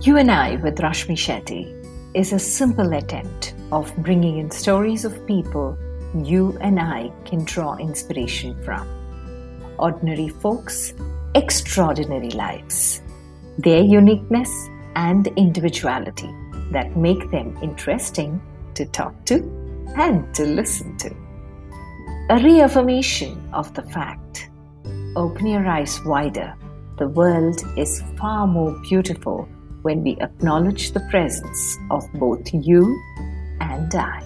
You and I with Rashmi Shetty is a simple attempt of bringing in stories of people you and I can draw inspiration from. Ordinary folks, extraordinary lives. Their uniqueness and individuality that make them interesting to talk to and to listen to. A reaffirmation of the fact: open your eyes wider. The world is far more beautiful when we acknowledge the presence of both you and I.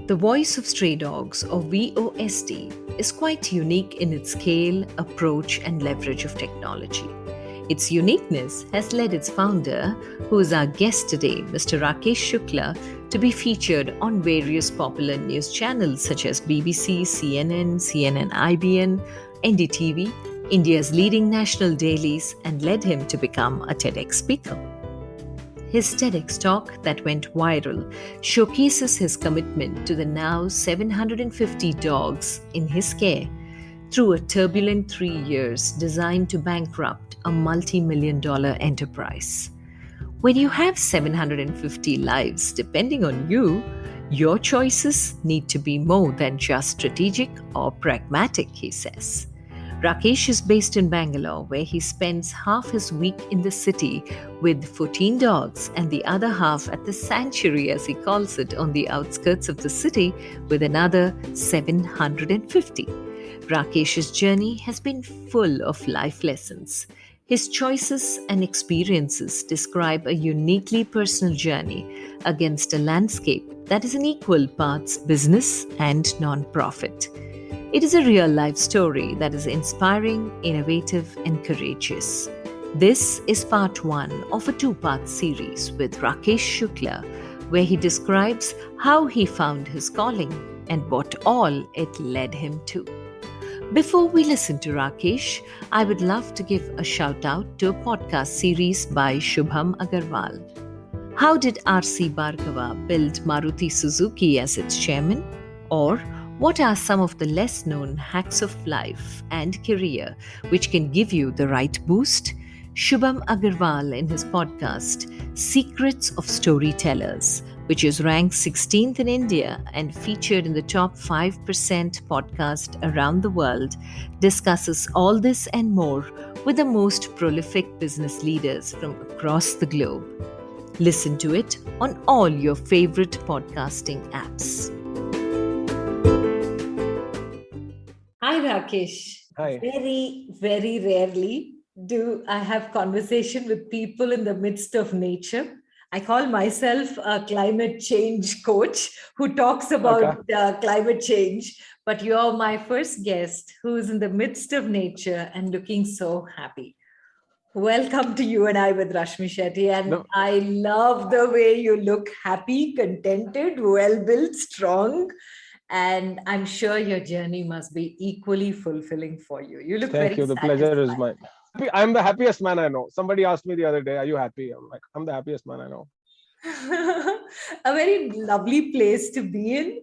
The Voice of Stray Dogs, or VOSD, is quite unique in its scale, approach, and leverage of technology. Its uniqueness has led its founder, who is our guest today, Mr. Rakesh Shukla, to be featured on various popular news channels such as BBC, CNN, CNN-IBN, NDTV, India's leading national dailies, and led him to become a TEDx speaker. His TEDx talk that went viral showcases his commitment to the now 750 dogs in his care through a turbulent 3 years designed to bankrupt a multi-million-dollar enterprise. When you have 750 lives depending on you, your choices need to be more than just strategic or pragmatic, he says. Rakesh is based in Bangalore, where he spends half his week in the city with 14 dogs and the other half at the sanctuary, as he calls it, on the outskirts of the city with another 750. Rakesh's journey has been full of life lessons. His choices and experiences describe a uniquely personal journey against a landscape that is in equal parts business and non-profit. It is a real-life story that is inspiring, innovative, and courageous. This is part 1 of a 2-part series with Rakesh Shukla, where he describes how he found his calling and what all it led him to. Before we listen to Rakesh, I would love to give a shout out to a podcast series by Shubham Agarwal. How did R.C. Bhargava build Maruti Suzuki as its chairman? Or what are some of the less known hacks of life and career which can give you the right boost? Shubham Agarwal, in his podcast Secrets of Storytellers, which is ranked 16th in India and featured in the top 5% podcast around the world, discusses all this and more with the most prolific business leaders from across the globe. Listen to it on all your favorite podcasting apps. Hi, Rakesh. Hi. Very, very rarely do I have conversation with people in the midst of nature. I call myself a climate change coach who talks about climate change, but you're my first guest who is in the midst of nature and looking so happy. Welcome to You and I with Rashmi Shetty. And I love the way you look happy, contented, well-built, strong. And I'm sure your journey must be equally fulfilling for you. You look Thank very you. The satisfied. pleasure is mine. I'm the happiest man I know. Somebody asked me the other day, are you happy? I'm like, I'm the happiest man I know. A very lovely place to be in,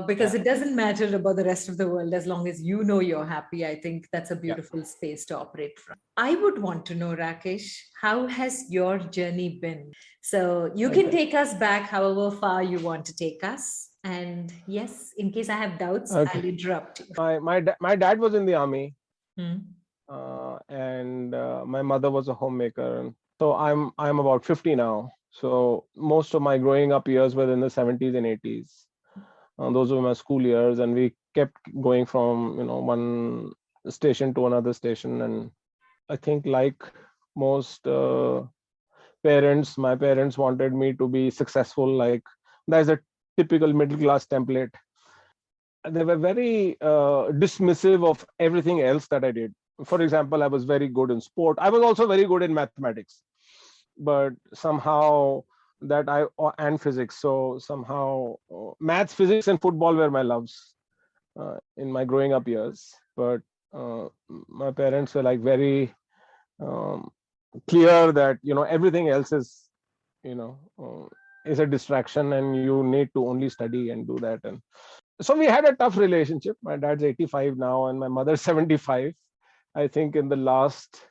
because it doesn't matter about the rest of the world as long as you know you're happy. I think that's a beautiful space to operate from. I would want to know, Rakesh, how has your journey been? So you can take us back however far you want to take us. And yes, in case I have doubts, I'll interrupt you. My dad was in the army. Hmm. And my mother was a homemaker. So I'm about 50 now. So most of my growing up years were in the 70s and 80s. Those were my school years, and we kept going from one station to another station. And I think, like most parents, my parents wanted me to be successful. Like, there's a typical middle class template. They were very dismissive of everything else that I did. For example, I was very good in sport. I was also very good in mathematics, but somehow and physics. So somehow maths, physics, and football were my loves in my growing up years. But my parents were like very clear that everything else is is a distraction and you need to only study and do that. And so we had a tough relationship. My dad's 85 now and my mother's 75. I think in the last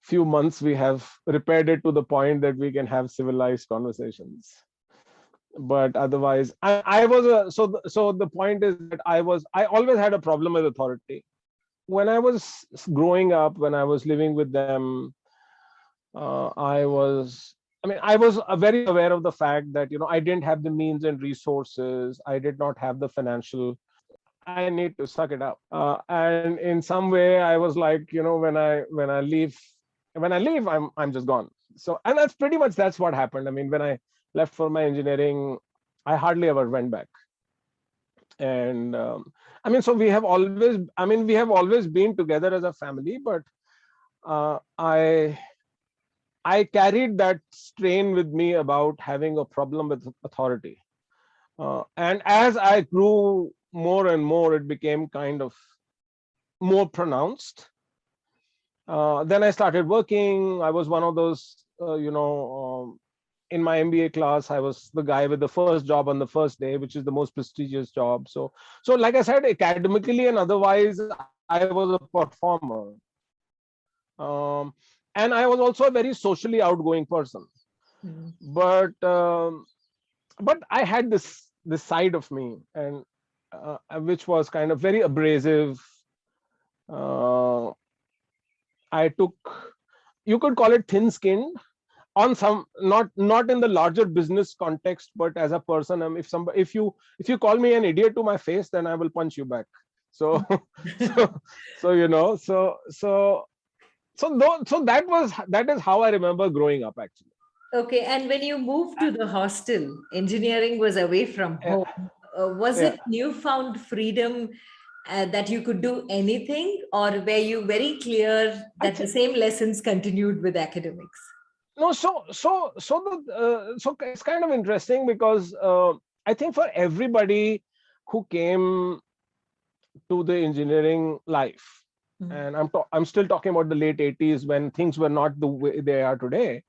few months we have repaired it to the point that we can have civilized conversations. But otherwise, I was a so the point is that I always had a problem with authority. When I was growing up, when I was living with them, I was very aware of the fact that, I didn't have the means and resources. I did not have the financial. I need to suck it up. And in some way, I was like, when I leave, I'm just gone. So, and that's pretty much that's what happened. I mean, when I left for my engineering, I hardly ever went back. And so we have always been together as a family, but uh, I I carried that strain with me about having a problem with authority. And as I grew more and more, it became kind of more pronounced. Then I started working. I was one of those, in my MBA class, I was the guy with the first job on the first day, which is the most prestigious job. So like I said, academically and otherwise, I was a performer. And I was also a very socially outgoing person. Mm. But I had this side of me, and which was kind of very abrasive. Uh, I took, you could call it thin-skinned on some, not in the larger business context, but as a person. If you call me an idiot to my face, then I will punch you back. So that is how I remember growing up, actually. Okay, and when you moved to the hostel, engineering was away from Yeah, home. Was yeah. it newfound freedom that you could do anything, or were you very clear I that the think same lessons continued with academics? no. So it's kind of interesting because I think for everybody who came to the engineering life, Mm. and I'm still talking about the late 80s when things were not the way they are today.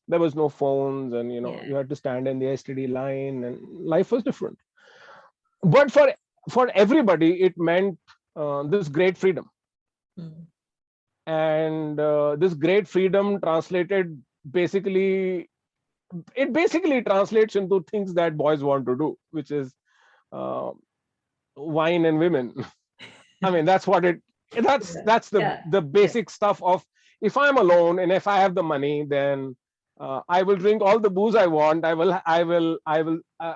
There was no phones, and Yeah. you had to stand in the STD line, and life was different. But for everybody, it meant this great freedom, Mm. and this great freedom basically basically translates into things that boys want to do, which is uh, wine and women. I mean, that's what it. Yeah. That's Yeah. the Yeah. basic stuff of, if I'm alone and if I have the money, then I will drink all the booze I want. I will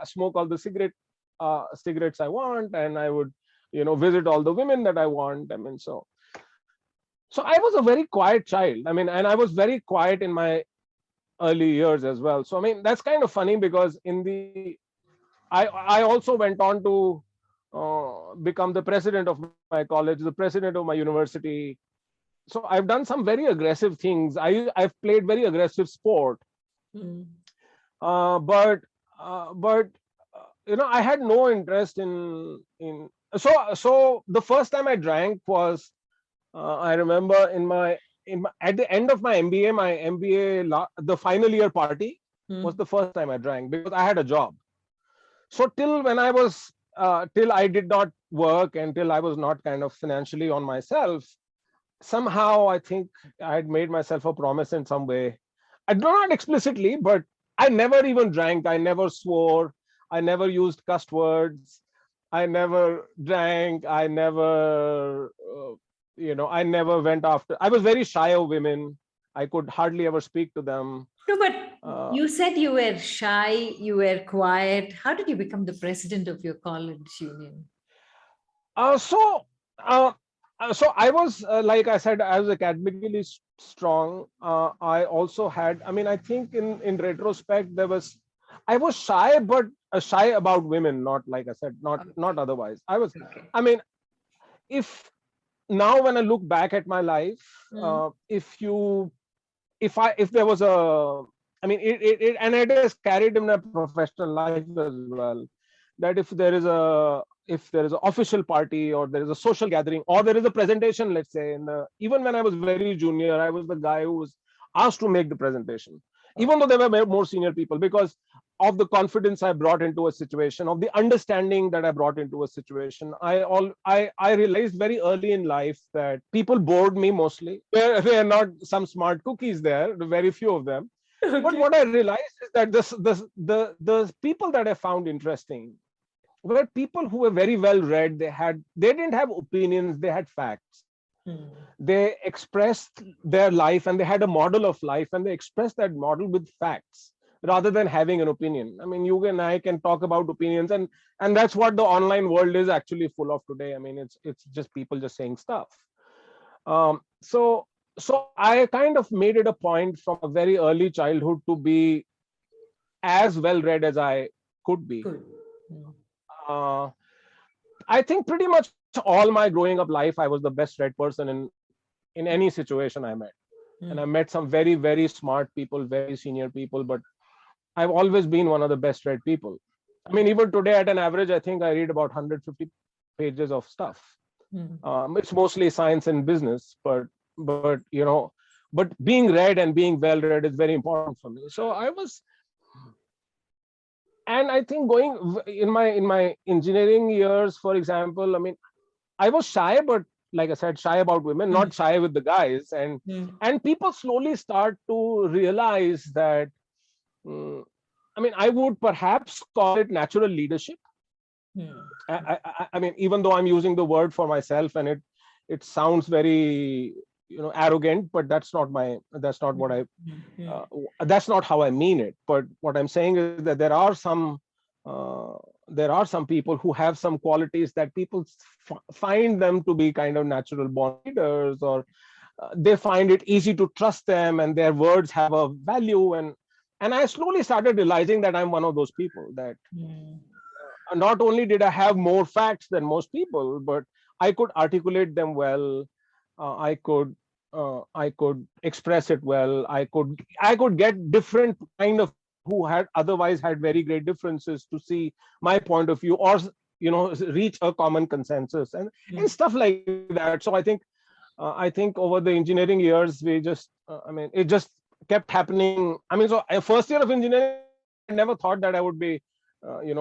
smoke all the cigarettes I want, and I would visit all the women that I want. I mean, so I was a very quiet child. I mean, and I was very quiet in my early years as well. So I mean, that's kind of funny because I also went on to become the president of my college, the president of my university. So I've done some very aggressive things. I've played very aggressive sport, Mm. but I had no interest in. So the first time I drank was, I remember at the end of my MBA, the final year party was Mm. the first time I drank because I had a job. So till I did not work and till I was not kind of financially on myself, somehow I think I had made myself a promise in some way. I do not explicitly, but I never even drank. I never swore. I never used cuss words. I never drank. I never went after. I was very shy of women. I could hardly ever speak to them. No, but Uh, you said you were shy, you were quiet. How did you become the president of your college union? uh, so, uh, so I was, like I said, I was academically strong. I also had. I mean, I think in retrospect, I was shy, but shy about women, not like I said, not otherwise. Okay. I mean, if now when I look back at my life, Mm. if there was I mean, and it is carried in a professional life as well, that if there is an official party or there is a social gathering or there is a presentation, let's say, even when I was very junior, I was the guy who was asked to make the presentation, even though there were more senior people, because of the confidence I brought into a situation, of the understanding that I brought into a situation. I realized very early in life that people bored me mostly. There are not some smart cookies there, very few of them. But Okay. what I realized is that the people that I found interesting were people who were very well read. They didn't have opinions, they had facts. Hmm. They expressed their life and they had a model of life, and they expressed that model with facts rather than having an opinion. I mean, you and I can talk about opinions, and that's what the online world is actually full of today. I mean, it's just people just saying stuff. So I kind of made it a point from a very early childhood to be as well read as I could be. Good. Hmm. uh, I think pretty much all my growing up life I was the best read person in any situation I met. And I Hmm. met some very, very smart people, very senior people, but I've always been one of the best read people. I mean, even today at an average, I think I read about 150 pages of stuff. Hmm. It's mostly science and business, but but being read and being well read is very important for me. So I was, and I think going in my engineering years, for example, I mean, I was shy, but like I said, shy about women, Hmm. not shy with the guys, and Hmm. and people slowly start to realize that. mm, I mean, I would perhaps call it natural leadership. Hmm. I mean, even though I'm using the word for myself, and it sounds very arrogant, but that's not what Hmm. I Hmm. Hmm. uh, that's not how I mean it. But what I'm saying is that uh, there are some people who have some qualities that people find them to be kind of natural born leaders, or they find it easy to trust them, and their words have a value. And I slowly started realizing that I'm one of those people, that Hmm. not only did I have more facts than most people, but I could articulate them well. I could express it well. I could get different kind of people who had otherwise had very great differences to see my point of view, or reach a common consensus, and Hmm. stuff like that. So I think over the engineering years, we just I mean, it just kept happening. I mean, so first year of engineering, I never thought that I would be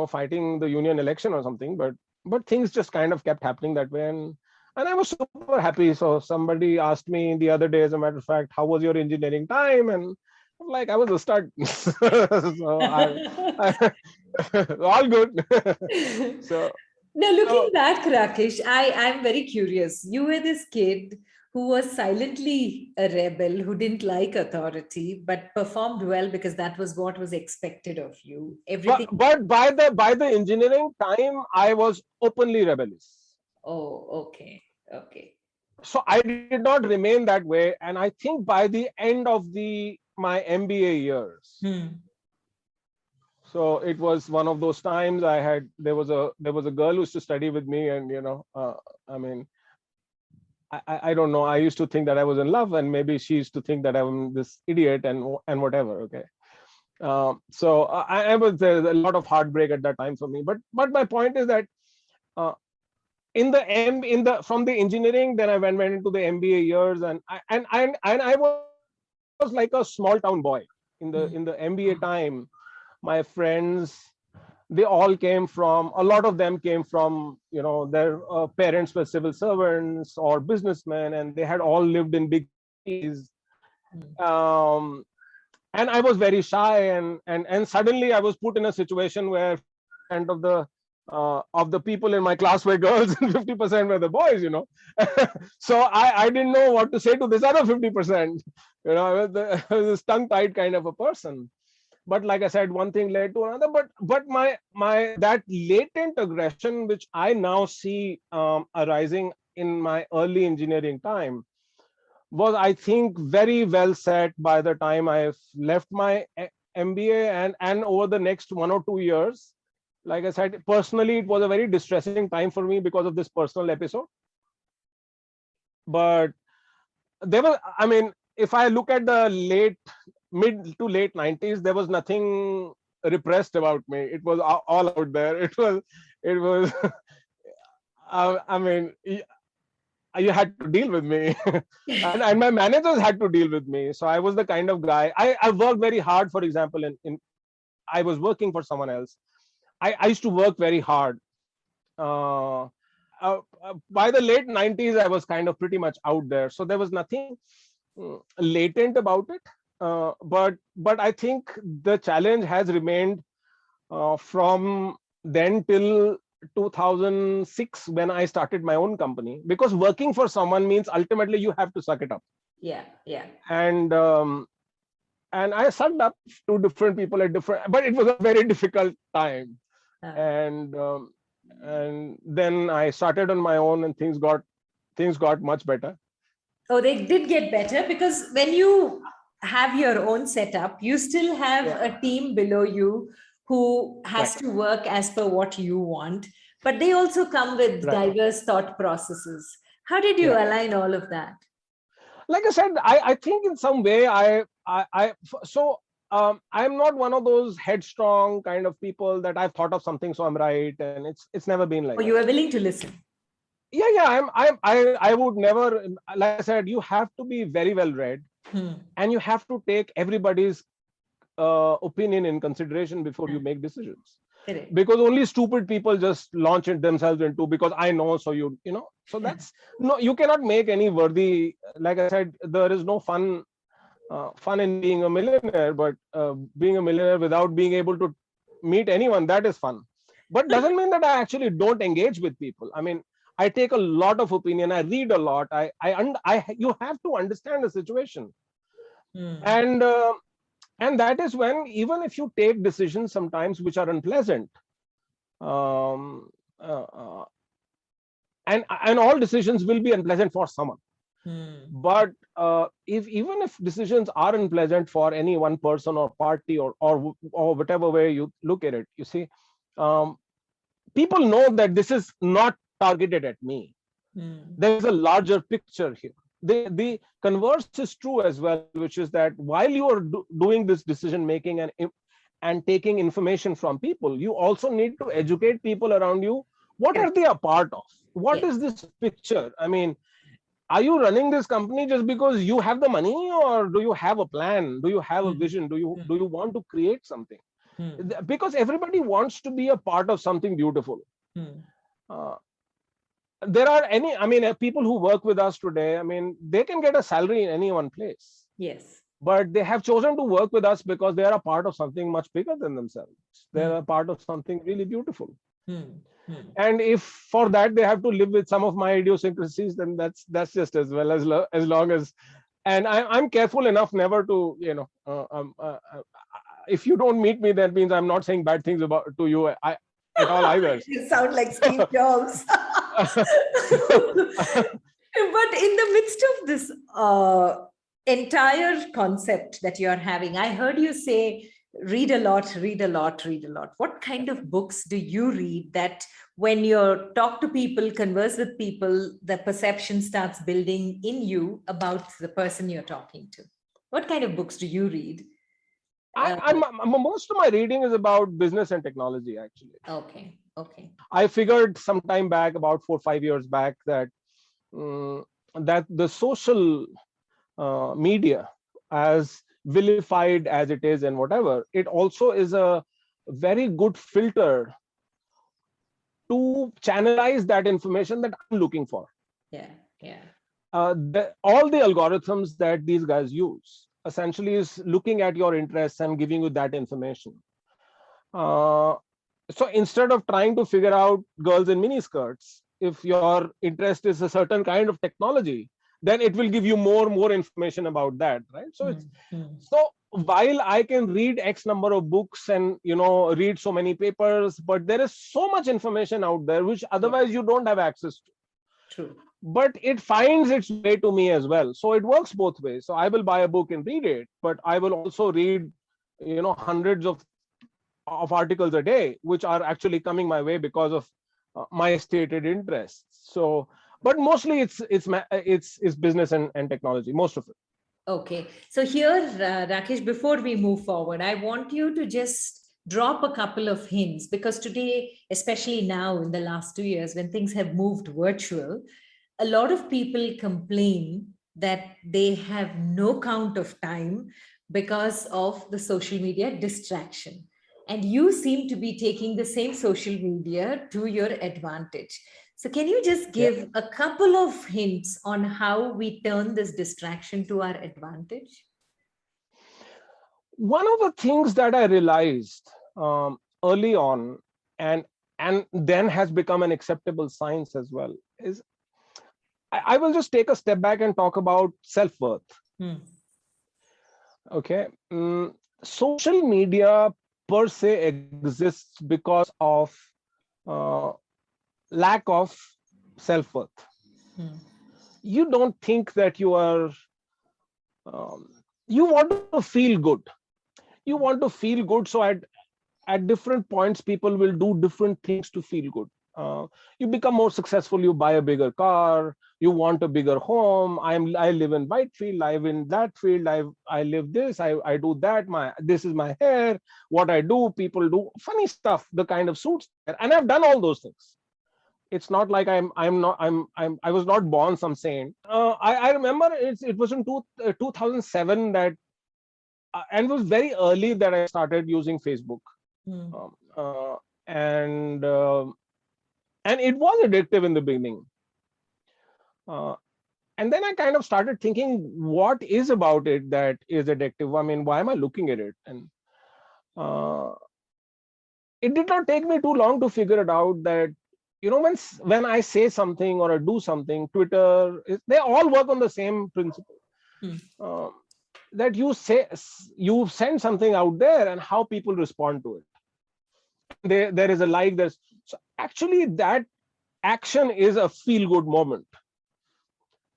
fighting the union election or something, but things just kind of kept happening that way, and I was super happy. So somebody asked me the other day, as a matter of fact, how was your engineering time? And I'm like, I was a stud. So I all good. so Now, looking so back, Rakesh, I'm very curious. You were this kid who was silently a rebel, who didn't like authority, but performed well because that was what was expected of you. but Everything. but by the engineering time, I was openly rebellious. Oh, okay. Okay. So I did not remain that way, and I think by the end of the my MBA years, Hmm. so it was one of those times. There was a girl who used to study with me, and I mean, I don't know. I used to think that I was in love, and maybe she used to think that I'm this idiot and whatever. Okay. So I was There's a lot of heartbreak at that time for me. But my point is that uh, in the from the engineering, then I went into the MBA years, and I was like a small town boy in the Hmm. MBA time. My friends, they all came from, a lot of them came from, their parents were civil servants or businessmen, and they had all lived in big cities. Hmm. um, and I was very shy, and suddenly I was put in a situation where 50% of the people in my class were girls and 50% were the boys. So I didn't know what to say to this other 50%. I was a tongue tied kind of a person. But like I said, one thing led to another. But my that latent aggression, which I now see arising in my early engineering time, was, I think, very well set by the time I left my MBA, and over the next 1 or 2 years. Like I said, personally, it was a very distressing time for me because of this personal episode. But there was, I mean, if I look at the mid to late 90s, there was nothing repressed about me. It was all out there. It was I mean, you had to deal with me. And my managers had to deal with me. So I was the kind of guy, I worked very hard, for example, in I was working for someone else. I used to work very hard. Uh, by the late 90s, I was kind of pretty much out there. So there was nothing latent about it. But I think the challenge has remained from then till 2006 when I started my own company, because working for someone means ultimately you have to suck it up. Yeah, yeah. And I sucked up to different people at different, but it was a very difficult time. Uh, And and then I started on my own, and things got much better. oh, they did get better, because when you have your own setup, you still have Yeah, a team below you who has right, to work as per what you want, but they also come with right. diverse thought processes. How did you Yeah. align all of that? Like I said, I think in some way so I'm not one of those headstrong kind of people that I've thought of something so I'm right, and it's never been like Or you that. were willing to listen? Yeah, I would never, like I said, you have to be very well read, Hmm. and you have to take everybody's opinion in consideration before you make decisions, Correct. because only stupid people just launch it themselves into, because I know, so you know, so that's no, you cannot make any worthy. Like I said, there is no fun in being a millionaire, but being a millionaire without being able to meet anyone, that is fun. But doesn't mean that I actually don't engage with people. I mean, I take a lot of opinion, I read a lot, you have to understand the situation. Hmm. And that is when, even if you take decisions sometimes which are unpleasant, um, uh, uh, and all decisions will be unpleasant for someone, Hmm. but if even if decisions are unpleasant for any one person or party, or whatever way you look at it, you see, um, people know that this is not targeted at me. Hmm. There is a larger picture here. The converse is true as well, which is that while you are doing this decision making and taking information from people, you also need to educate people around you. What are Correct. they a part of? What Yes. is this picture? I mean, are you running this company just because you have the money, or do you have a plan? Do you have a Hmm. vision? Do you want to create something? Hmm. Because everybody wants to be a part of something beautiful. Hmm. uh, there are any I mean people who work with us today, I mean, they can get a salary in any one place, Yes. but they have chosen to work with us because they are a part of something much bigger than themselves. Hmm. They're a part of something really beautiful. Hmm. Hmm. And if for that they have to live with some of my idiosyncrasies, then that's just as well, as long as, and I'm careful enough never to, if you don't meet me, that means I'm not saying bad things about to you at all either. You sound like Steve Jobs. But in the midst of this entire concept that you're having, I heard you say, read a lot, read a lot, read a lot. What kind of books do you read that when you talk to people, converse with people, the perception starts building in you about the person you're talking to? What kind of books do you read? Most of my reading is about business and technology, actually. Okay, okay. I figured some time back, about 4 or 5 years back, that um, that the social media, as vilified as it is and whatever, it also is a very good filter to channelize that information that I'm looking for. Yeah, yeah. All the algorithms that these guys use essentially is looking at your interests and giving you that information. Uh, so instead of trying to figure out girls in miniskirts, if your interest is a certain kind of technology, then it will give you more information about that, right? So Hmm. Hmm. so while I can read X number of books and read so many papers, but there is so much information out there which Yeah, otherwise you don't have access to. true. But it finds its way to me as well. So it works both ways. So I will buy a book and read it, but I will also read, hundreds of articles a day, which are actually coming my way because of my stated interests. So, but mostly it's business and technology, most of it. Okay. So here, Rakesh, before we move forward, I want you to just drop a couple of hints, because today, especially now in the last 2 years, when things have moved virtual, a lot of people complain that they have no count of time because of the social media distraction. And you seem to be taking the same social media to your advantage. So, can you just Yeah. give a couple of hints on how we turn this distraction to our advantage? One of the things that I realized early on, and then has become an acceptable science as well, is I will just take a step back and talk about self-worth. Hmm. Okay. Social media per se exists because of uh, lack of self-worth. Hmm. You don't think that you are, um, you want to feel good. You want to feel good. So at different points, people will do different things to feel good. You become more successful, you buy a bigger car, you want a bigger home. I live in Whitefield, I live in that field, I live this, I do that, this is my hair, what I do, people do funny stuff, the kind of suits, and I've done all those things. It's not like I was not born some saint. I remember it was in 2007 that and it was very early that I started using Facebook. Hmm. um, uh, and and it was addictive in the beginning. uh, and then I kind of started thinking, what is about it that is addictive? I mean, why am I looking at it? And uh, it did not take me too long to figure it out that, when I say something or I do something, Twitter they all work on the same principle. Hmm. um, that you send something out there and how people respond to it. There is a like, there's so actually that action is a feel good moment.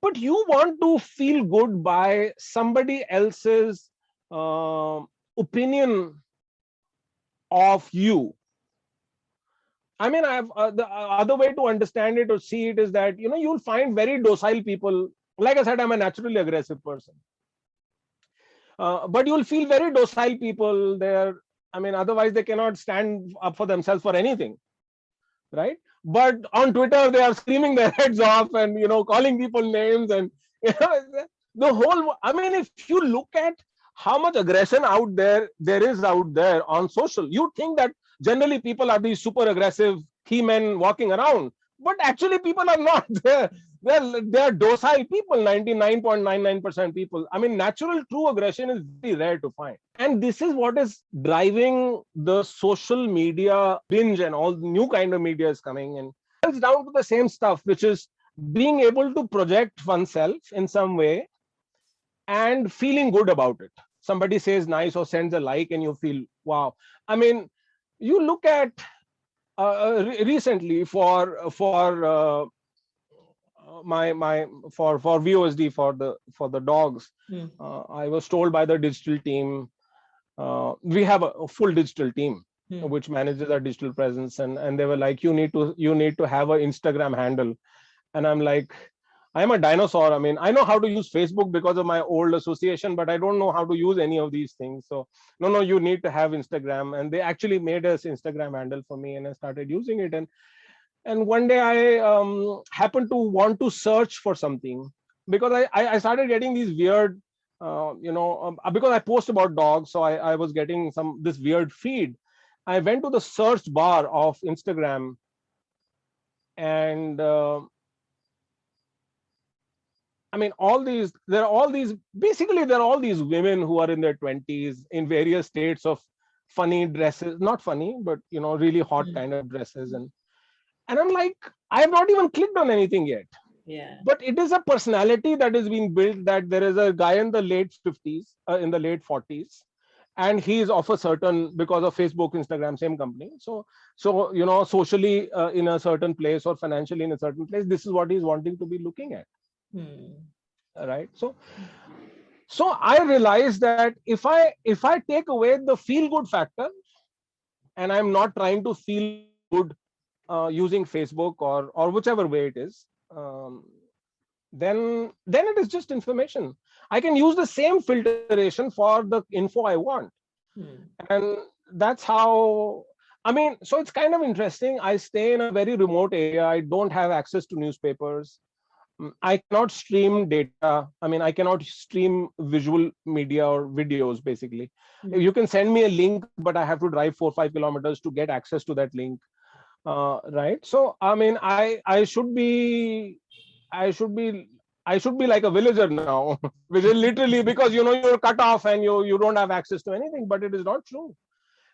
But you want to feel good by somebody else's uh, opinion of you. I mean, I've the other way to understand it or see it is that, you'll find very docile people. Like I said, I'm a naturally aggressive person, but you'll feel very docile people there. I mean, otherwise they cannot stand up for themselves for anything, right? But on Twitter, they are screaming their heads off and, calling people names, and you know the whole. I mean, if you look at how much aggression there is out there on social, you think that generally people are these super aggressive he-men walking around, but actually people are not. They're docile people. 99.99% people. I mean, natural true aggression is very rare to find. And this is what is driving the social media binge, and all the new kind of media is coming. And it's down to the same stuff, which is being able to project oneself in some way and feeling good about it. Somebody says nice or sends a like and you feel wow. I mean, you look at recently my for VOSD, for the dogs. Hmm. I was told by the digital team, we have a full digital team Hmm. which manages our digital presence, and they were like, you need to have an Instagram handle. And I'm like, I'm a dinosaur. I mean, I know how to use Facebook because of my old association, but I don't know how to use any of these things. So no, you need to have Instagram. And they actually made us Instagram handle for me, and I started using it. And one day I happened to want to search for something, because I started getting these weird, because I post about dogs, so I was getting this weird feed. I went to the search bar of Instagram, and I mean, there are all these women who are in their 20s in various states of funny dresses, not funny, but really hot Hmm. kind of dresses. And I'm like, I have not even clicked on anything yet. Yeah. But it is a personality that is being built, that there is a guy in the late 50s, in the late 40s, and he is of a certain, because of Facebook, Instagram, same company. So socially in a certain place, or financially in a certain place, this is what he's wanting to be looking at, Hmm. right? So I realized that if I take away the feel good factor, and I'm not trying to feel good using Facebook or whichever way it is, um, then it is just information. I can use the same filtration for the info I want. Hmm. And that's how, I mean, so it's kind of interesting. I stay in a very remote area. I don't have access to newspapers. I cannot stream data. I mean, I cannot stream visual media or videos, basically. You can send me a link, but I have to drive 4 or 5 kilometers to get access to that link. Right. So, I mean, I should be, I should be, I should be like a villager now, which is literally because, you're cut off and you don't have access to anything, but it is not true,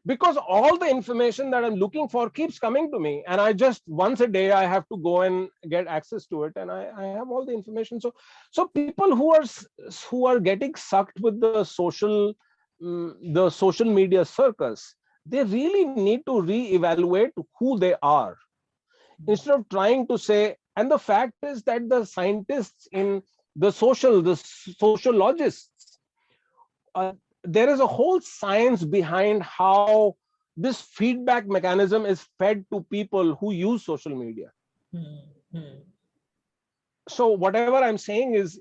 because all the information that I'm looking for keeps coming to me, and I just once a day I have to go and get access to it, and I have all the information. So people who are getting sucked with the social media circus, they really need to reevaluate who they are, instead of trying to say. And the fact is that the scientists in the sociologists, uh, there is a whole science behind how this feedback mechanism is fed to people who use social media. Mhm. So whatever I'm saying is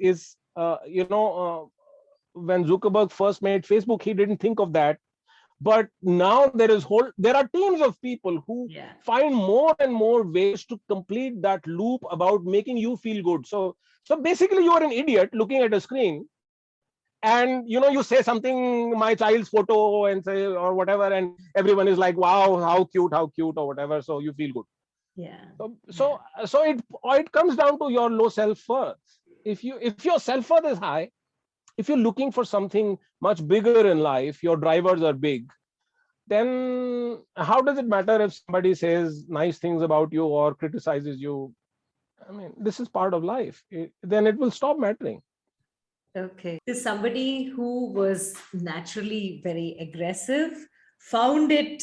when Zuckerberg first made Facebook, he didn't think of that. But now there are teams of people who Yeah. find more and more ways to complete that loop about making you feel good. So basically, you are an idiot looking at a screen, and you say something, my child's photo, and say or whatever, and everyone is like, wow, how cute, or whatever. So you feel good. Yeah. So Yeah. so, so it comes down to your low self-worth. If your self-worth is high, if you're looking for something much bigger in life, your drivers are big, then how does it matter if somebody says nice things about you or criticizes you? I mean, this is part of life. Then it will stop mattering. Okay. So somebody who was naturally very aggressive found it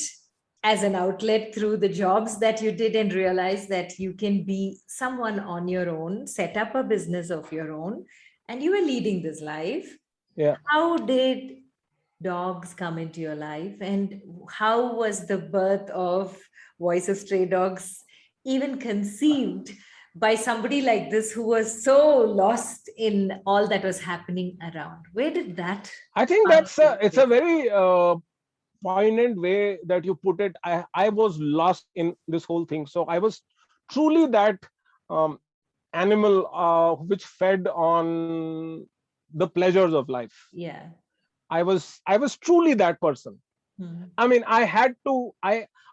as an outlet through the jobs that you did and realized that you can be someone on your own, set up a business of your own, and you were leading this life. Yeah. How did dogs come into your life, and how was the birth of Voice of Stray Dogs even conceived by somebody like this who was so lost in all that was happening around? Where did that I think come into it's a place? very poignant way that you put it. I was lost in this whole thing. So I was truly that um, animal which fed on the pleasures of life. Yeah. I was truly that person. Hmm. I mean, I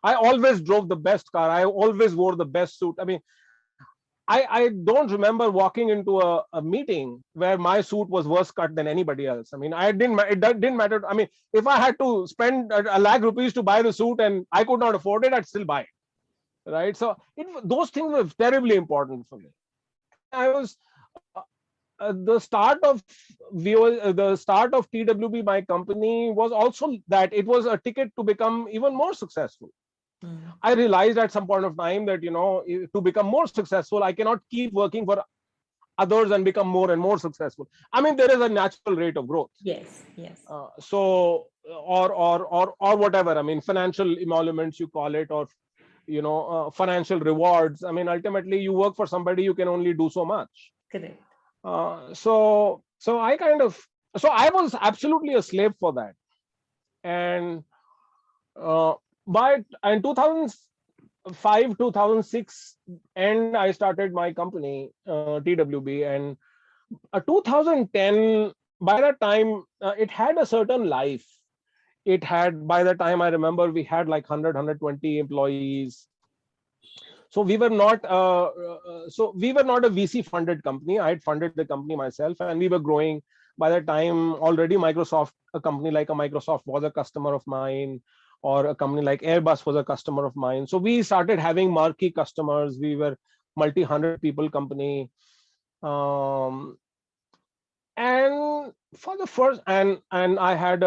always drove the best car. I always wore the best suit. I mean, I don't remember walking into a meeting where my suit was worse cut than anybody else. I mean, didn't matter. I mean, if I had to spend a lakh rupees to buy the suit and I could not afford it, I'd still buy it. Right. So those things were terribly important for me. And I was the start of the start of TWB, my company, was also that it was a ticket to become even more successful. Hmm. I realized at some point of time that to become more successful, I cannot keep working for others and become more and more successful. I mean, there is a natural rate of growth. Yes. Yes. Or whatever. I mean, financial emoluments, you call it, or financial rewards. I mean, ultimately, you work for somebody, you can only do so much. Correct. So I kind of so I was absolutely a slave for that. And uh, by in 2005, 2006, and I started my company, TWB. And 2010, by that time, it had a certain life. It had, by the time I remember, we had like 100, 120 employees. So we were not a VC funded company. I had funded the company myself, and we were growing. By that time, already Microsoft, a company like a Microsoft was a customer of mine, or a company like Airbus was a customer of mine. So we started having marquee customers. We were multi-hundred people company. Um, and for the first and I had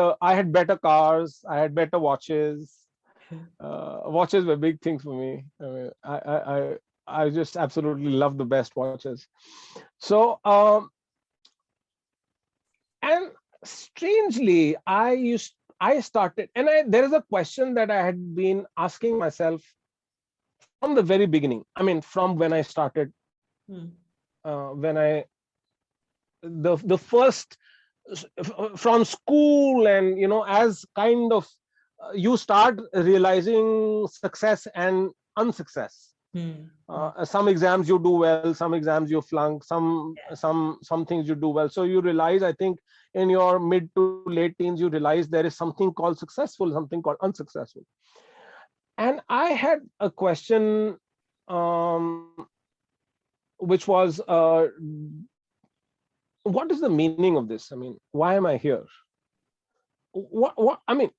better cars, I had better watches. Watches were big things for me. I mean, I just absolutely love the best watches. So and strangely, I started, and there is a question that I had been asking myself from the very beginning. I mean, from when I started, Hmm. when I the first from school, and as kind of you start realizing success and unsuccess. Some exams you do well, some exams you flunk, some things you do well. So you realize, I think, in your mid to late teens, you realize there is something called successful, something called unsuccessful. And I had a question, which was, what is the meaning of this? I mean, why am I here? I mean,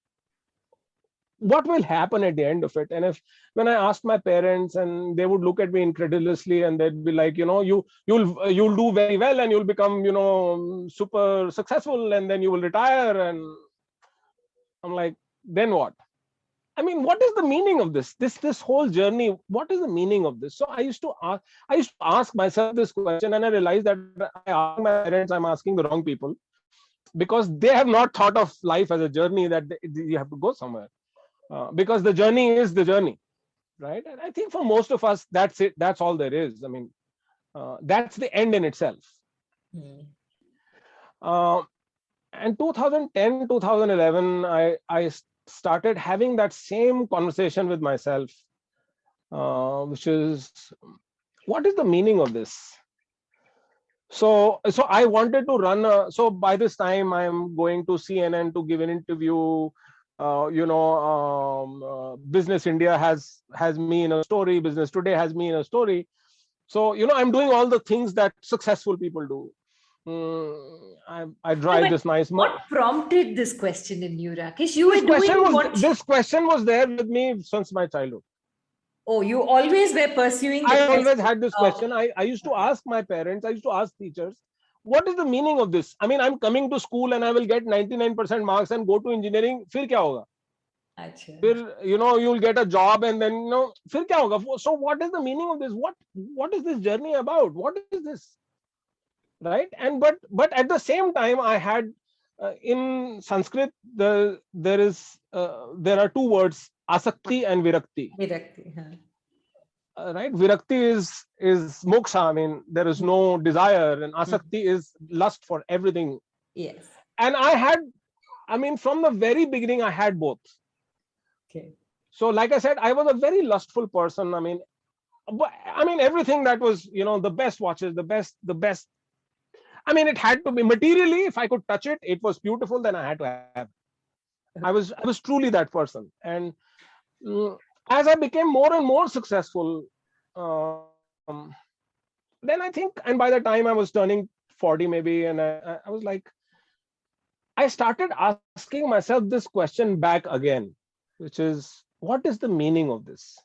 what will happen at the end of it? And if, when I asked my parents, and they would look at me incredulously, and they'd be like, you'll do very well, and you'll become, super successful, and then you will retire. And I'm like, then what? I mean, what is the meaning of this whole journey? What is the meaning of this? So I used to ask myself this question, and I realized that I ask my parents, I'm asking the wrong people, because they have not thought of life as a journey that you have to go somewhere. Because the journey is the journey, right? And I think for most of us, that's it. That's all there is. I mean, that's the end in itself. And 2010, 2011, I started having that same conversation with myself, which is, what is the meaning of this? So I wanted to run. So by this time, I'm going to CNN to give an interview. Business India has me in a story. Business Today has me in a story. So I'm doing all the things that successful people do. I drive this nice. What prompted this question in you, Rakesh? You were doing what? This question was there with me since my childhood. Oh, you always were pursuing. I always had this question. I used to ask my parents. I used to ask teachers, what is the meaning of this? I mean, I'm coming to school and I will get 99% marks and go to engineering. Fir kya hoga? Fir, you'll get a job, and then, fir kya hoga? So what is the meaning of this? What is this journey about? What is this? Right? And but at the same time, I had in Sanskrit, there are two words, asakti and virakti. Virakti, right? Virakti is moksha. I mean, there is no desire, and asakti is lust for everything. Yes. And from the very beginning, I had both. Okay. So, like I said, I was a very lustful person. I mean, everything that was, the best watches, the best. I mean, it had to be materially. If I could touch it, it was beautiful. Then I had to have. I was truly that person. And as I became more and more successful, then I think, and by the time I was turning 40 maybe, and I was like, I started asking myself this question back again, which is, what is the meaning of this?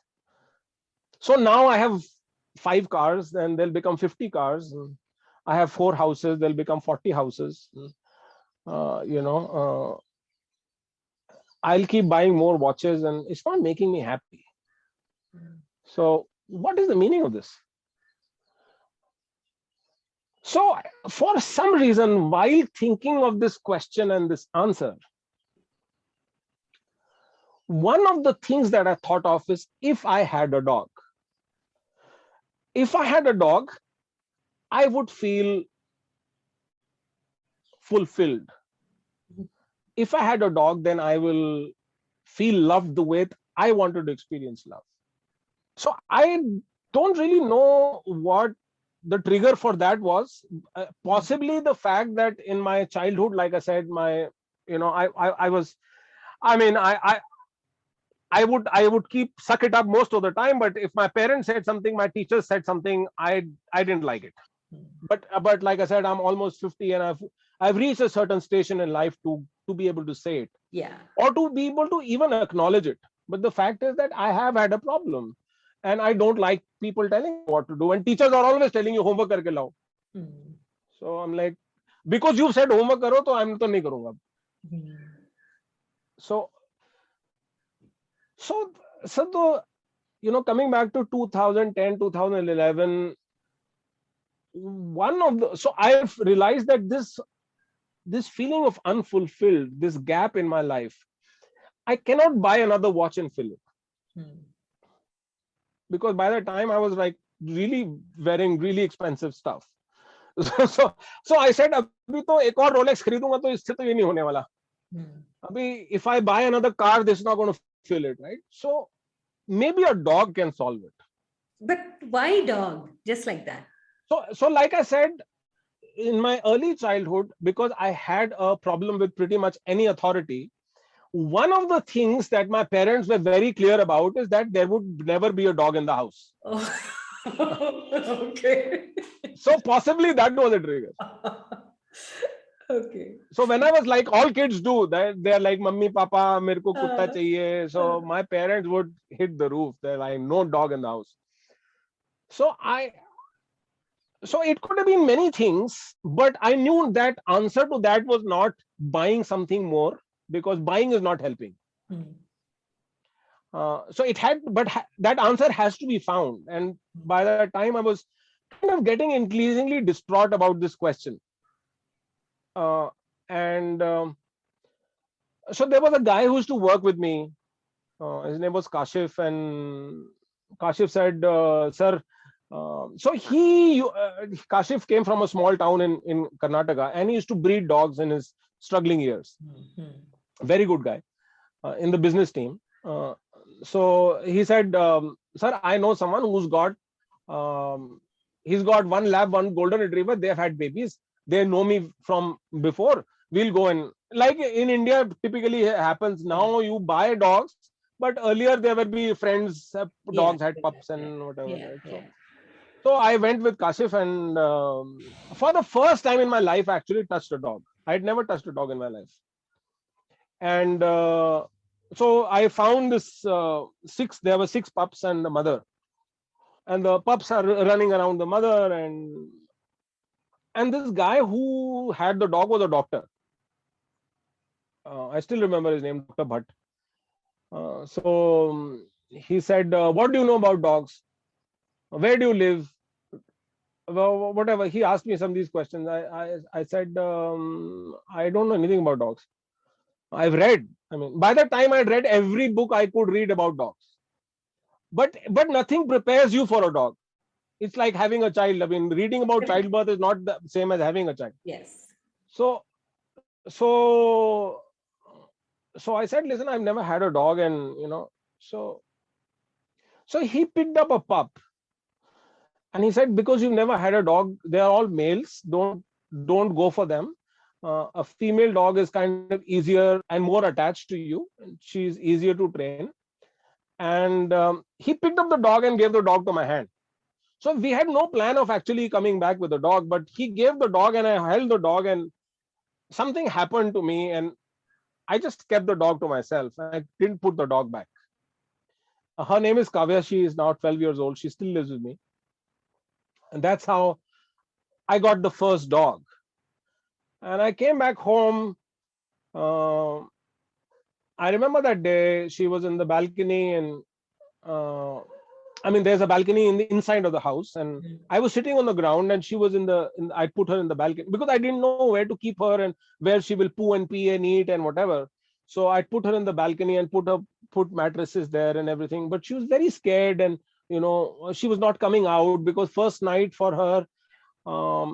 So now I have 5 cars, and they'll become 50 cars. I have 4 houses, they'll become 40 houses. I'll keep buying more watches, and it's not making me happy. So what is the meaning of this? So for some reason, while thinking of this question and this answer, one of the things that I thought of is, if I had a dog. If I had a dog, I would feel fulfilled. If I had a dog, then I will feel loved the way I wanted to experience love. So I don't really know what the trigger for that was. Possibly the fact that in my childhood, like I said, I would keep suck it up most of the time. But if my parents said something, my teachers said something, I didn't like it. But like I said, I'm almost 50, and I've reached a certain station in life to be able to say it, or to be able to even acknowledge it. But the fact is that I have had a problem, and I don't like people telling me what to do. And teachers are always telling you, homework karke lao. So I'm like, because you said homework karo, to I'm to nahi karunga. So coming back to 2010, 2011. So I've realized that this feeling of unfulfilled, this gap in my life, I cannot buy another watch and fill it. Because by the time I was like really wearing really expensive stuff. So I said, abhi to ek aur Rolex kharidunga, to isse to ye nahi hone wala. Abhi, if I buy another car, this is not going to fill it, right? So maybe a dog can solve it. But why dog? Just like that. So like I said, in my early childhood, because I had a problem with pretty much any authority, one of the things that my parents were very clear about is that there would never be a dog in the house. Oh. Okay. So possibly that was a trigger. Okay. So when I was like, all kids do, they're like, Mummy, Papa, mere ko kutta Uh, chahiye. So my parents would hit the roof. They're like, no dog in the house. So so it could have been many things, but I knew that answer to that was not buying something more, because buying is not helping. So it had, but that answer has to be found. And by that time, I was kind of getting increasingly distraught about this question. Uh, and So there was a guy who used to work with me. His name was Kashif, and Kashif said, "Sir." Kashif came from a small town in Karnataka, and he used to breed dogs in his struggling years. Very good guy in the business team. So he said, "Sir, I know someone who's got he's got one lab, one golden retriever. They have had babies. They know me from before. We'll go." And like in India, typically happens now, you buy dogs, but earlier there will be friends, dogs had pups and whatever. Yeah. Right? So I went with Kashif, and for the first time in my life, I actually touched a dog. I had never touched a dog in my life. And so I found this there were 6 pups and the mother. And the pups are running around the mother. And this guy who had the dog was a doctor. I still remember his name, Dr. Bhatt. He said, "What do you know about dogs? Where do you live?" Well, whatever. He asked me some of these questions. I said, "I don't know anything about dogs. I've read. I mean, by the time I'd read every book I could read about dogs. But nothing prepares you for a dog. It's like having a child. I mean, reading about childbirth is not the same as having a child." Yes. So so so I said, "Listen, I've never had a dog, and so he picked up a pup, and he said, because you've never had a dog, they are all males. Don't go for them. A female dog is kind of easier and more attached to you. She's easier to train." And he picked up the dog and gave the dog to my hand. So we had no plan of actually coming back with the dog, but he gave the dog and I held the dog, and something happened to me, and I just kept the dog to myself. I didn't put the dog back. Her name is Kavya. She is now 12 years old. She still lives with me. And that's how I got the first dog. And I came back home. Uh, I remember that day she was in the balcony, and I mean, there's a balcony in the inside of the house, and I was sitting on the ground, and she was I put her in the balcony because I didn't know where to keep her and where she will poo and pee and eat and whatever. So I put her in the balcony and put mattresses there and everything. But she was very scared, and she was not coming out because first night for her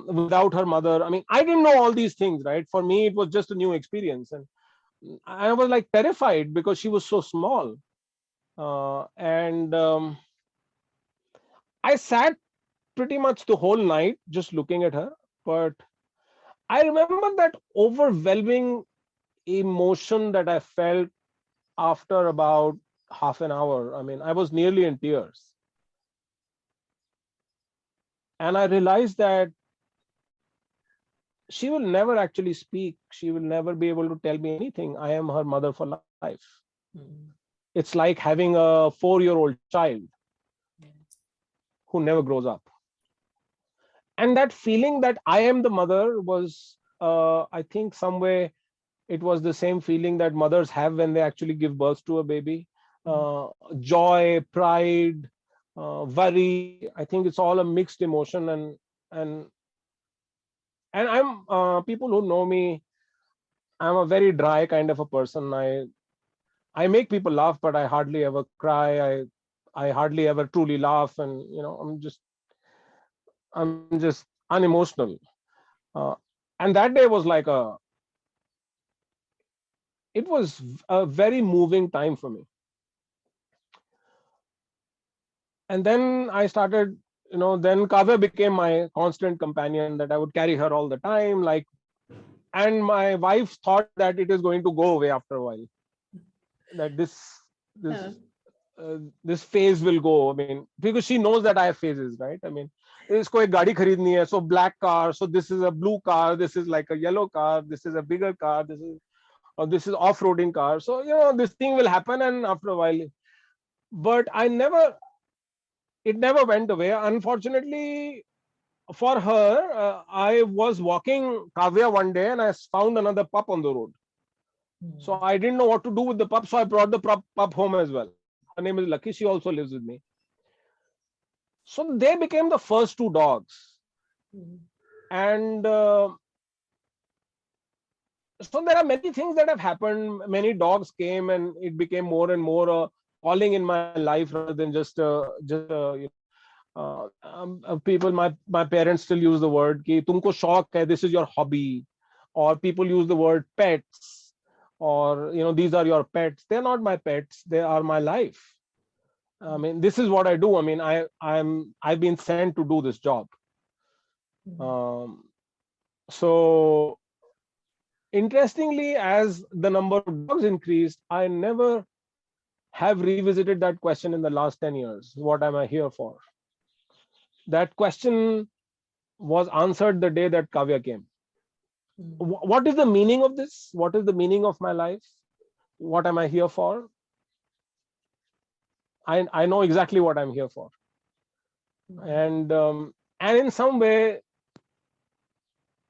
without her mother. I mean, I didn't know all these things, right? For me, it was just a new experience, and I was like terrified because she was so small. And I sat pretty much the whole night just looking at her. But I remember that overwhelming emotion that I felt after about half an hour. I mean, I was nearly in tears. And I realized that she will never actually speak. She will never be able to tell me anything. I am her mother for life. It's like having a 4-year-old child who never grows up. And that feeling that I am the mother was, I think, some way it was the same feeling that mothers have when they actually give birth to a baby. Joy, pride, worry. I think it's all a mixed emotion. And I'm people who know me, I'm a very dry kind of a person. I make people laugh, but I hardly ever cry. I hardly ever truly laugh, and I'm just unemotional. Uh, and that day was like it was a very moving time for me. And then I started, then Kavya became my constant companion, that I would carry her all the time. And my wife thought that it is going to go away after a while, that this Huh. this phase will go. I mean, because she knows that I have phases, right? I mean, isko ek gaadi kharidni hai, so black car, so this is a blue car, this is like a yellow car, this is a bigger car, this is off-roading car. So this thing will happen, and after a while, but it never went away. Unfortunately for her, I was walking Kavya one day and I found another pup on the road. So I didn't know what to do with the pup, so I brought the pup home as well. Her name is Lucky. She also lives with me. So they became the first two dogs. And so there are many things that have happened. Many dogs came, and it became more and more a calling in my life rather than just people. My parents still use the word ki tumko shauk hai, this is your hobby, or people use the word pets, or these are your pets. They're not my pets, they are my life. I mean, this is what I do. I mean, I've been sent to do this job. So interestingly, as the number of dogs increased, I never have revisited that question in the last 10 years. What am I here for? That question was answered the day that Kavya came. What is the meaning of this? What is the meaning of my life? What am I here for? I know exactly what I'm here for. And in some way,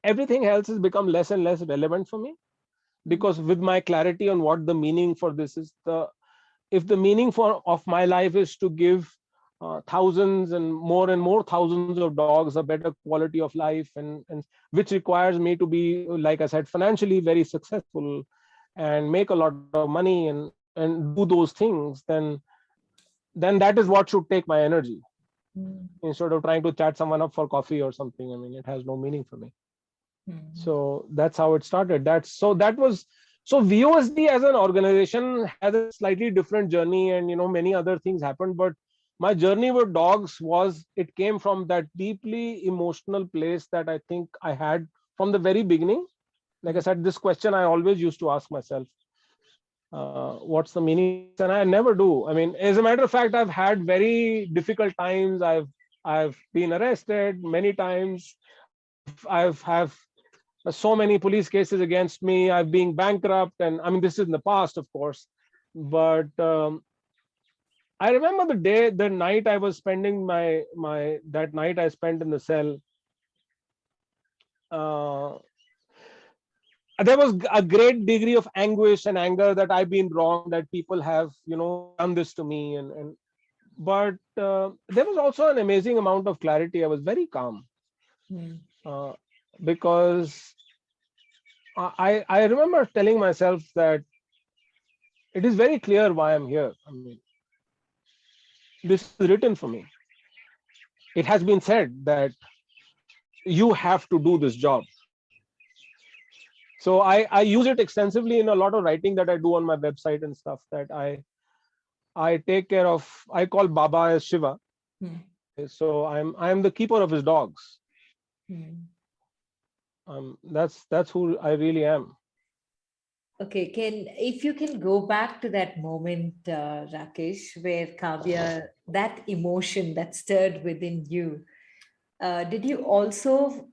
everything else has become less and less relevant for me, because with my clarity on what the meaning for this is, if the meaning of my life is to give thousands and more thousands of dogs a better quality of life, and which requires me to be, like I said, financially very successful and make a lot of money and do those things, then that is what should take my energy, instead of trying to chat someone up for coffee or something. I mean, it has no meaning for me. So that's how it started. So VOSD as an organization has a slightly different journey, and many other things happened. But my journey with dogs it came from that deeply emotional place that I think I had from the very beginning. Like I said, this question I always used to ask myself, what's the meaning of this? And I never do. I mean, as a matter of fact, I've had very difficult times. I've been arrested many times. I've have so many police cases against me. I've been bankrupt, and I mean, this is in the past, of course. But I remember the night I was spending that night I spent in the cell. There was a great degree of anguish and anger that I've been wrong, that people have, done this to me, but there was also an amazing amount of clarity. I was very calm, because I remember telling myself that it is very clear why I'm here. I mean, this is written for me. It has been said that you have to do this job. So I use it extensively in a lot of writing that I do on my website and stuff, that I take care of. I call Baba as Shiva. So I'm the keeper of his dogs. That's who I really am. Okay, if you can go back to that moment, Rakesh, where Kavya, that emotion that stirred within you, did you also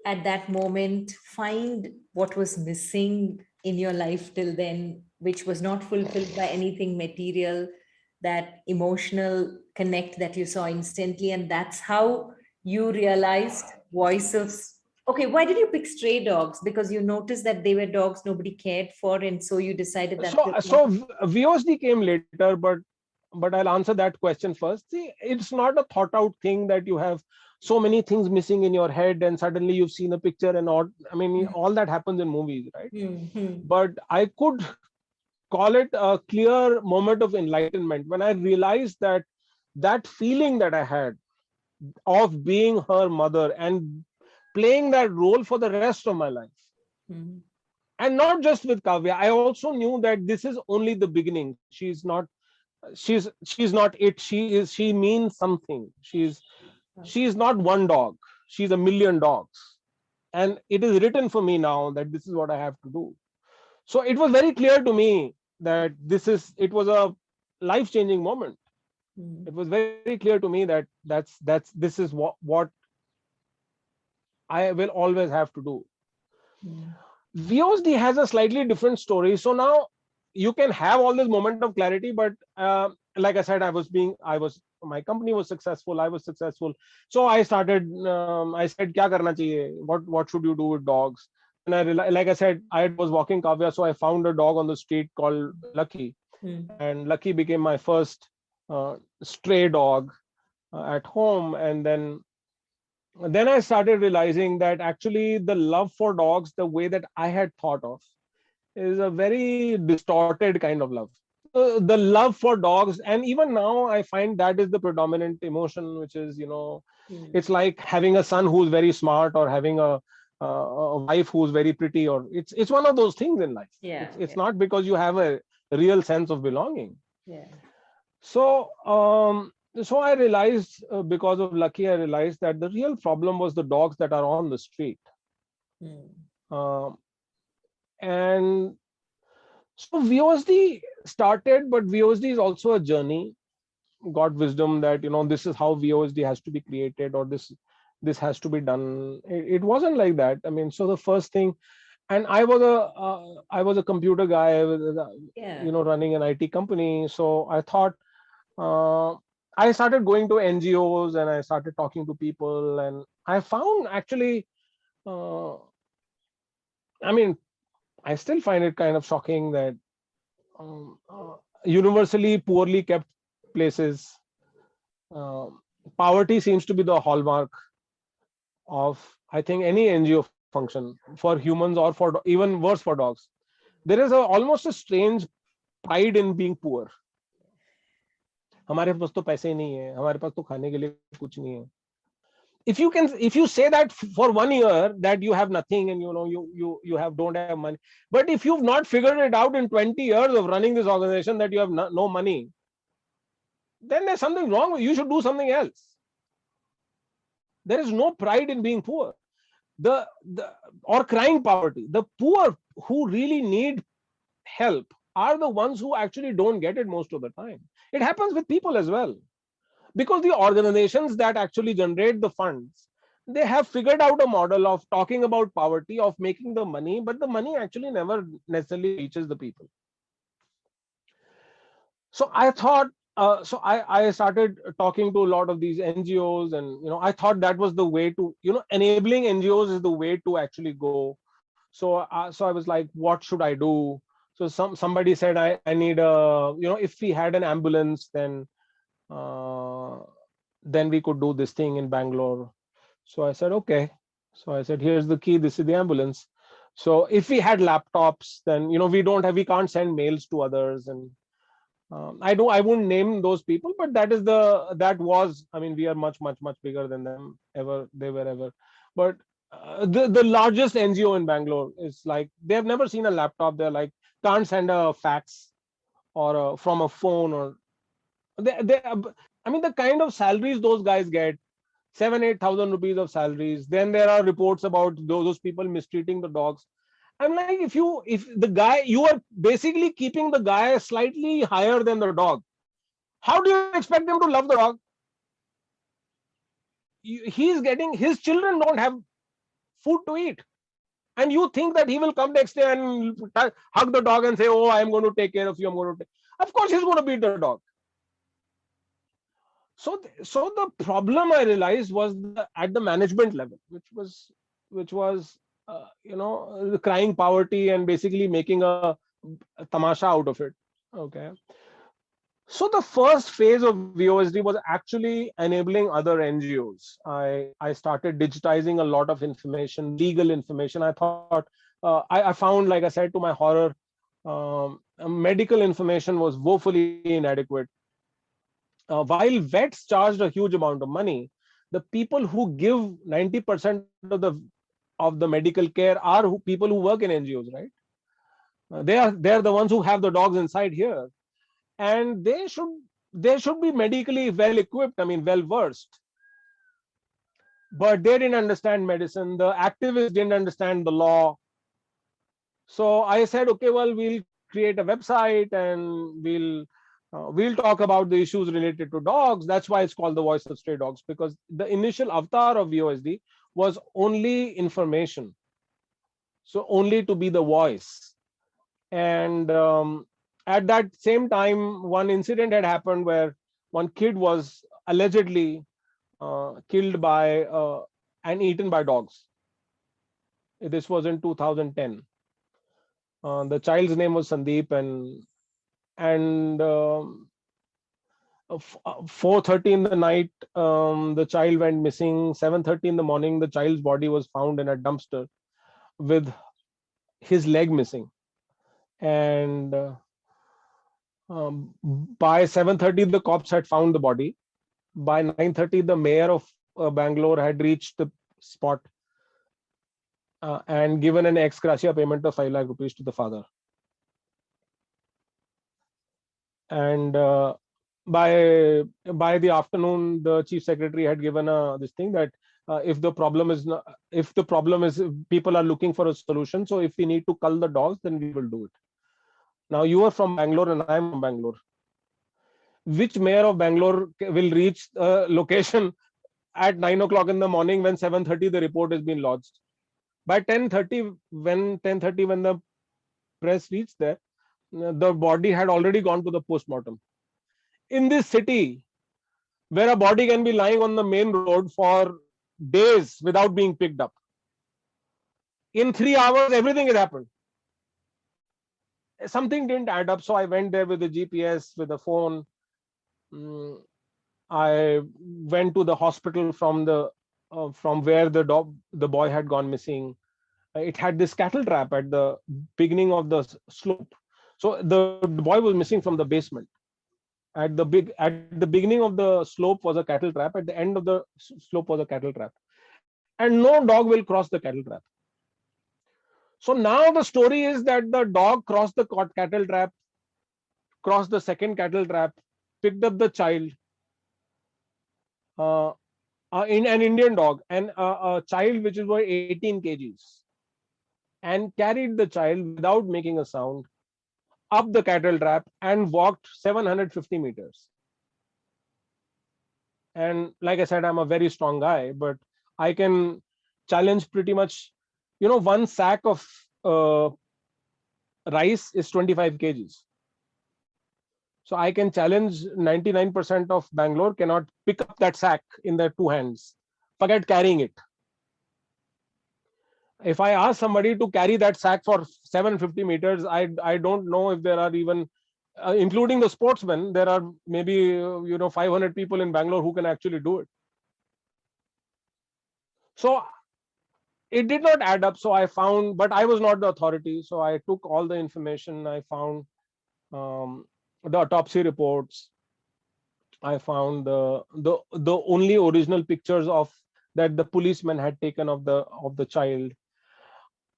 at that moment find what was missing in your life till then, which was not fulfilled by anything material, that emotional connect that you saw instantly, and that's how you realized voice of, okay, why did you pick stray dogs? Because you noticed that they were dogs nobody cared for, and so you decided that So VOSD came later, but I'll answer that question first. See, it's not a thought out thing that you have so many things missing in your head and suddenly you've seen a picture and all. I mean, all that happens in movies, right? But I could call it a clear moment of enlightenment when I realized that feeling that I had of being her mother and playing that role for the rest of my life. And not just with Kavya, I also knew that this is only the beginning. She's not she's not it. She means something. She's not one dog. She's a million dogs. And it is written for me now that this is what I have to do. So it was very clear to me that it was a life changing moment. It was very clear to me that this is what I will always have to do. VOSD has a slightly different story. So now you can have all this moment of clarity, but like I said, my company was successful. I was successful. So I started. I said, "Kya karna chahiye? What should you do with dogs?" And like I said, I was walking Kavya, so I found a dog on the street called Lucky, and Lucky became my first stray dog at home. And then I started realizing that actually the love for dogs, the way that I had thought of, is a very distorted kind of love. The love for dogs, and even now I find that is the predominant emotion, which is, it's like having a son who's very smart, or having a wife who's very pretty, or it's one of those things in life. It's not because you have a real sense of belonging. So so I realized, because of Lucky, I realized that the real problem was the dogs that are on the street. And so VOSD started, but VOSD is also a journey. Got wisdom that this is how VOSD has to be created, or this has to be done. It wasn't like that. I mean, so the first thing, and I was a computer guy, I was, running an IT company. So I thought, I started going to NGOs and I started talking to people, and I found actually, I mean, I still find it kind of shocking that universally poorly kept places, poverty seems to be the hallmark of, I think, any NGO function, for humans or for even worse for dogs. There is almost a strange pride in being poor. हमारे पास तो पैसे नहीं है, हमारे पास तो खाने के लिए कुछ नहीं है. If you say that for 1 year that you have nothing, and you don't have money, but if you've not figured it out in 20 years of running this organization that you have no money, then there's something wrong. You should do something else. There is no pride in being poor, or crying poverty. The poor who really need help are the ones who actually don't get it most of the time. It happens with people as well, because the organizations that actually generate the funds, they have figured out a model of talking about poverty, of making the money, but the money actually never necessarily reaches the people. So I thought, I started talking to a lot of these NGOs, and I thought that was the way to, enabling NGOs is the way to actually go. So I was like, what should I do? So somebody said, I need if we had an ambulance, then we could do this thing in Bangalore. So I said, okay. So I said, here's the key, this is the ambulance. So if we had laptops, then we can't send mails to others. And I wouldn't name those people, but I mean, we are much bigger than them they were ever. But the largest NGO in Bangalore is like, they have never seen a laptop. They're like, can't send a fax or from a phone, or I mean, the kind of salaries those guys get, 7,000-8,000 rupees of salaries. Then there are reports about those people mistreating the dogs. I'm like, if the guy, you are basically keeping the guy slightly higher than the dog. How do you expect him to love the dog? His children don't have food to eat. And you think that he will come next day and hug the dog and say, oh, I'm going to take care of you. Of course, he's going to beat the dog. So the problem, I realized, was at the management level, which was the crying poverty and basically making a tamasha out of it. Okay. So the first phase of VOSD was actually enabling other NGOs. I started digitizing a lot of information, legal information. I thought, I found, like I said, to my horror, medical information was woefully inadequate. While vets charged a huge amount of money, the people who give 90% of the medical care are people who work in NGOs, right? They are the ones who have the dogs inside here. and they should be medically well equipped, I mean well versed, but they didn't understand medicine. The activists didn't understand the law. So I said, okay, well, we'll create a website and we'll talk about the issues related to dogs. That's why it's called the Voice of Stray Dogs, because the initial avatar of VOSD was only information, so only to be the voice. And at that same time, one incident had happened where one kid was allegedly killed by and eaten by dogs. This was in 2010. The child's name was Sandeep, and 4:30 in the night, the child went missing. 7:30 in the morning, the child's body was found in a dumpster with his leg missing. And by 7:30, the cops had found the body. By 9:30, the mayor of Bangalore had reached the spot and given an ex gratia payment of 5 lakh rupees to the father. And by the afternoon, the chief secretary had given this thing that if the problem is people are looking for a solution, so if we need to cull the dogs, then we will do it. Now you are from Bangalore and I am from Bangalore. Which mayor of Bangalore will reach a location at 9 o'clock in the morning when 7:30 the report has been lodged? By 10:30, when the press reached there, the body had already gone to the postmortem. In this city, where a body can be lying on the main road for days without being picked up, in 3 hours, everything has happened. Something didn't add up, so I went there with the GPS, with the phone. I went to the hospital from where the boy had gone missing. It had this cattle trap at the beginning of the slope. So the boy was missing from the basement. At the beginning of the slope was a cattle trap. At the end of the slope was a cattle trap, and no dog will cross the cattle trap. So now the story is that the dog crossed the cattle trap, crossed the second cattle trap, picked up the child, in an Indian dog, and a child which is worth 18 kgs, and carried the child without making a sound up the cattle trap and walked 750 meters. And like I said, I'm a very strong guy, but I can challenge pretty much, one sack of rice is 25 kgs. So I can challenge 99% of Bangalore cannot pick up that sack in their two hands. Forget carrying it. If I ask somebody to carry that sack for 750 meters, I don't know if there are even, including the sportsmen, there are maybe 500 people in Bangalore who can actually do it. So it did not add up. So I found, but I was not the authority. So I took all the information. I found the autopsy reports. I found the only original pictures of that the policeman had taken of the child.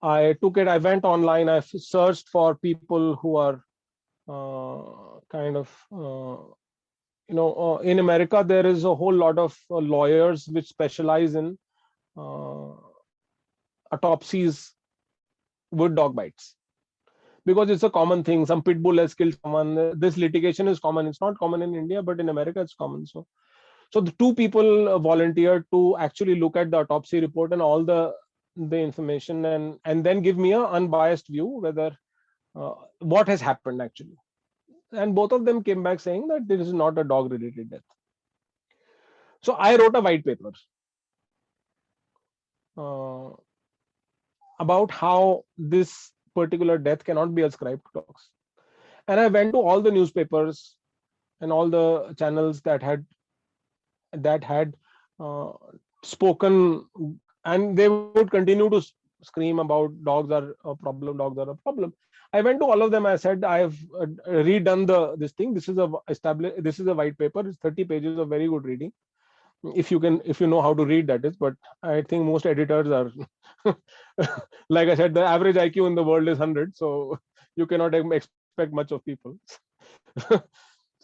I took it. I went online. I searched for people who are in America, there is a whole lot of lawyers which specialize in autopsies with dog bites, because it's a common thing. Some pit bull has killed someone. This litigation is common. It's not common in India, but in America it's common. So the two people volunteered to actually look at the autopsy report and all the information, and then give me an unbiased view whether what has happened actually. And both of them came back saying that this is not a dog related death. So I wrote a white paper about how this particular death cannot be ascribed to dogs. And I went to all the newspapers and all the channels that had spoken, and they would continue to scream about dogs are a problem. I went to all of them. I said, I have redone this thing. This is a white paper. It's 30 pages of very good reading, if you know how to read, that is. But I think most editors are like I said, the average IQ in the world is 100, so you cannot expect much of people.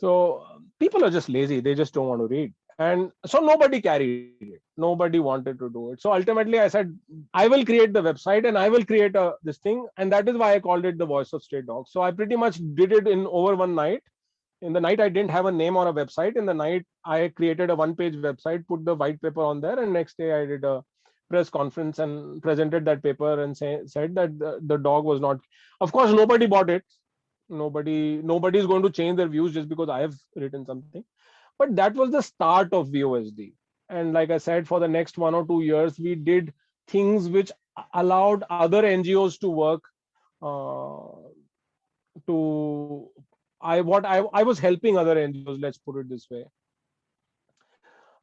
So people are just lazy. They just don't want to read. And so nobody carried it. Nobody wanted to do it. So ultimately I said, I will create the website and I will create this thing. And that is why I called it the Voice of Stray Dogs. So I pretty much did it in over one night. In the night, I didn't have a name or a website. In the night, I created a one-page website, put the white paper on there, and next day I did a press conference and presented that paper and said that the dog was not. Of course, nobody bought it. Nobody is going to change their views just because I have written something. But that was the start of VOSD. And like I said, for the next 1 or 2 years, we did things which allowed other NGOs to work. To I was helping other NGOs, let's put it this way.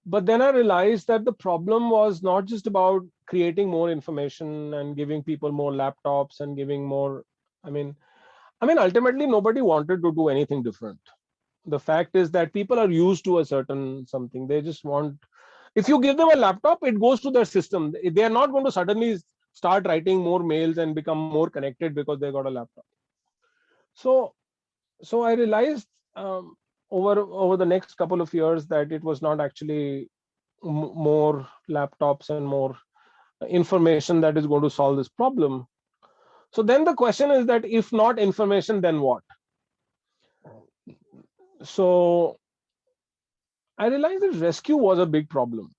But then I realized that the problem was not just about creating more information and giving people more laptops and giving more. I mean, ultimately nobody wanted to do anything different. The fact is that people are used to a certain something. They just want. If you give them a laptop, it goes to their system. They are not going to suddenly start writing more mails and become more connected because they got a laptop. So I realized over the next couple of years that it was not actually more laptops and more information that is going to solve this problem. So then the question is that if not information, then what? So I realized that rescue was a big problem.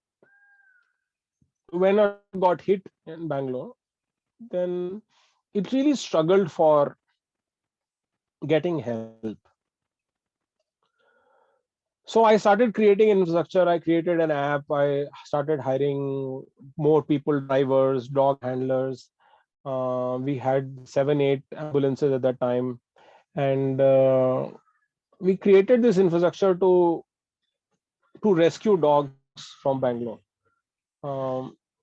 When I got hit in Bangalore, then it really struggled for getting help. So I started creating infrastructure. I created an app. I started hiring more people, drivers, dog handlers. We had 7, 8 ambulances at that time, and we created this infrastructure to rescue dogs from Bangalore.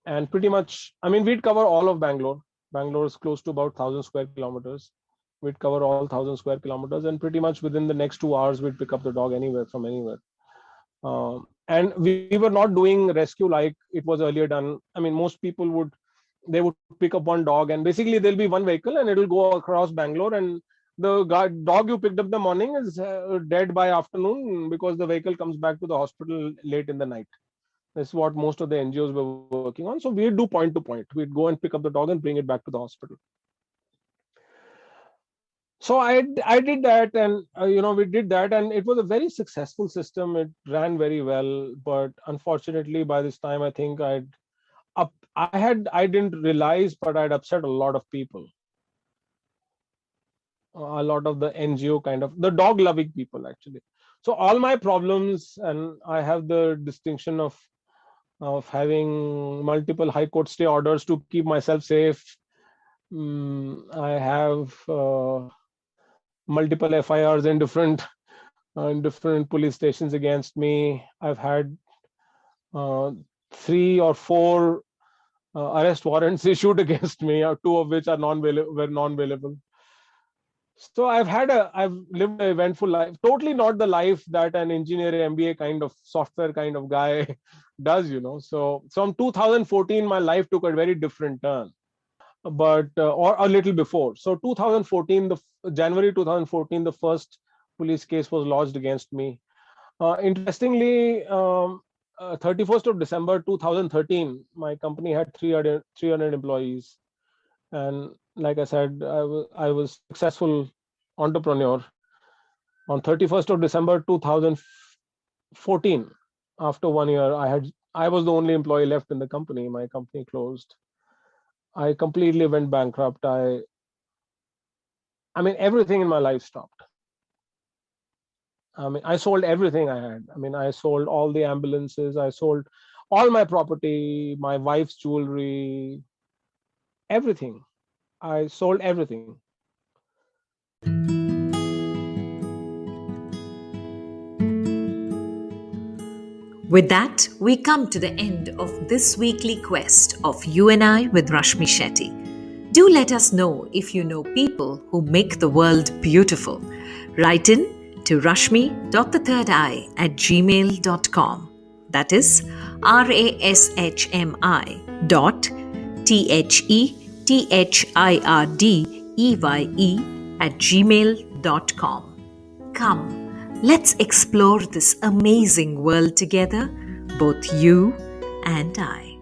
And pretty much, we'd cover all of Bangalore. Bangalore is close to about 1,000 square kilometers. We'd cover all 1,000 square kilometers, and pretty much within the next 2 hours, we'd pick up the dog anywhere from anywhere. And we were not doing rescue like it was earlier done. Most people would pick up one dog, and basically there'll be one vehicle, and it'll go across Bangalore, and the dog you picked up the morning is dead by afternoon because the vehicle comes back to the hospital late in the night. That's what most of the NGOs were working on. So we'd do point to point. We'd go and pick up the dog and bring it back to the hospital. So I did that, and we did that, and it was a very successful system. It ran very well, but unfortunately, by this time, I think I didn't realize, but I'd upset a lot of people, a lot of the NGO kind of the dog loving people actually. So all my problems, and I have the distinction of having multiple high court stay orders to keep myself safe. I have multiple FIRs in different police stations against me. I've had 3 or 4 arrest warrants issued against me, 2 of which are non-bailable. So I've lived an eventful life. Totally not the life that an engineer, MBA kind of software kind of guy does, So from 2014, my life took a very different turn. But or a little before. So 2014, January 2014, the first police case was lodged against me. Interestingly, 31st of December 2013, my company had 300 employees, and like I said, I was successful entrepreneur. On 31st of December 2014, after 1 year, I was the only employee left in the company. My company closed. I completely went bankrupt. Everything in my life stopped. I sold everything I had. I sold all the ambulances. I sold all my property, my wife's jewelry, everything. I sold everything. With that, we come to the end of this weekly quest of You and I with Rashmi Shetty. Do let us know if you know people who make the world beautiful. Write in to rashmi.the3rd-eye@gmail.com. That is rashmi.third@gmail.com. Come, Let's explore this amazing world together, both you and I.